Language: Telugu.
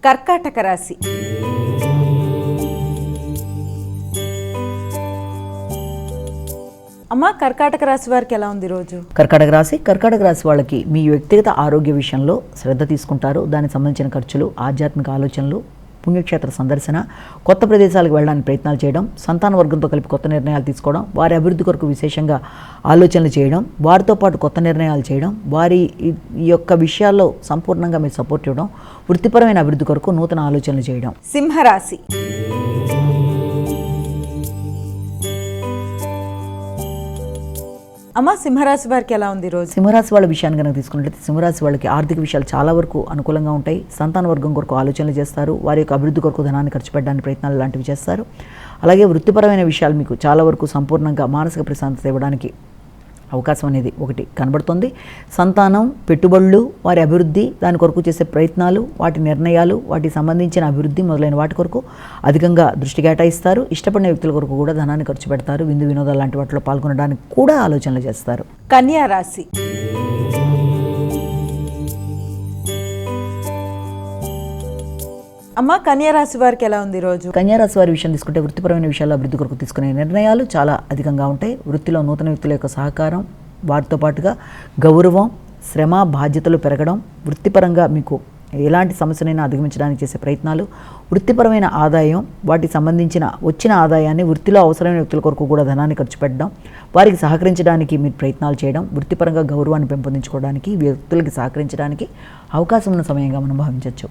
కర్కాటక రాశి. అమ్మ, కర్కాటక రాశి వారికి ఎలా ఉంది రోజు? కర్కాటక రాశి వాళ్ళకి మీ వ్యక్తిగత ఆరోగ్య విషయంలో శ్రద్ధ తీసుకుంటారు. దానికి సంబంధించిన ఖర్చులు, ఆధ్యాత్మిక ఆలోచనలు, పుణ్యక్షేత్ర సందర్శన, కొత్త ప్రదేశాలకు వెళ్ళడానికి ప్రయత్నాలు చేయడం, సంతాన వర్గంతో కలిపి కొత్త నిర్ణయాలు తీసుకోవడం, వారి అభివృద్ధి కొరకు విశేషంగా ఆలోచనలు చేయడం, వారితో పాటు కొత్త నిర్ణయాలు చేయడం, వారి యొక్క విషయాల్లో సంపూర్ణంగా మీరు సపోర్ట్ ఇవ్వడం, వృత్తిపరమైన అభివృద్ధి కొరకు నూతన ఆలోచనలు చేయడం. సింహరాశి. అమ్మ, సింహరాశి వారికి ఎలా ఉంది రోజు? సింహరాశి వాళ్ళ విషయాన్ని కనుక తీసుకున్నట్లయితే సింహరాశి వాళ్ళకి ఆర్థిక విషయాలు చాలా వరకు అనుకూలంగా ఉంటాయి. సంతాన వర్గం కొరకు ఆలోచనలు చేస్తారు. వారి యొక్క అభివృద్ధి కొరకు ధనాన్ని ఖర్చు పెట్టడానికి ప్రయత్నాలు లాంటివి చేస్తారు. అలాగే వృత్తిపరమైన విషయాలు మీకు చాలా వరకు సంపూర్ణంగా మానసిక ప్రశాంతత ఇవ్వడానికి అవకాశం అనేది ఒకటి కనబడుతుంది. సంతానం, పెట్టుబడులు, వారి అభివృద్ధి, దాని కొరకు చేసే ప్రయత్నాలు, వాటి నిర్ణయాలు, వాటికి సంబంధించిన అభివృద్ధి మొదలైన వాటి కొరకు అధికంగా దృష్టి కేటాయిస్తారు. ఇష్టపడిన వ్యక్తుల కొరకు కూడా ధనాన్ని ఖర్చు పెడతారు. విందు వినోదాలు లాంటి వాటిలో పాల్గొనడానికి కూడా ఆలోచనలు చేస్తారు. కన్యా రాశి. అమ్మ, కన్యా రాశి వారికి ఎలా ఉంది రోజు? కన్యారాశి వారి విషయం తీసుకుంటే వృత్తిపరమైన విషయాల్లో అభివృద్ధి కొరకు తీసుకునే నిర్ణయాలు చాలా అధికంగా ఉంటాయి. వృత్తిలో నూతన వ్యక్తుల యొక్క సహకారం, వారితో పాటుగా గౌరవం, శ్రమ, బాధ్యతలు పెరగడం, వృత్తిపరంగా మీకు ఎలాంటి సమస్యనైనా అధిగమించడానికి చేసే ప్రయత్నాలు, వృత్తిపరమైన ఆదాయం, వాటికి సంబంధించిన వచ్చిన ఆదాయాన్ని వృత్తిలో అవసరమైన వ్యక్తుల కొరకు కూడా ధనాన్ని ఖర్చు పెట్టడం, వారికి సహకరించడానికి మీరు ప్రయత్నాలు చేయడం, వృత్తిపరంగా గౌరవాన్ని పెంపొందించుకోవడానికి, వ్యక్తులకి సహకరించడానికి అవకాశం ఉన్న సమయంగా మనం భావించవచ్చు.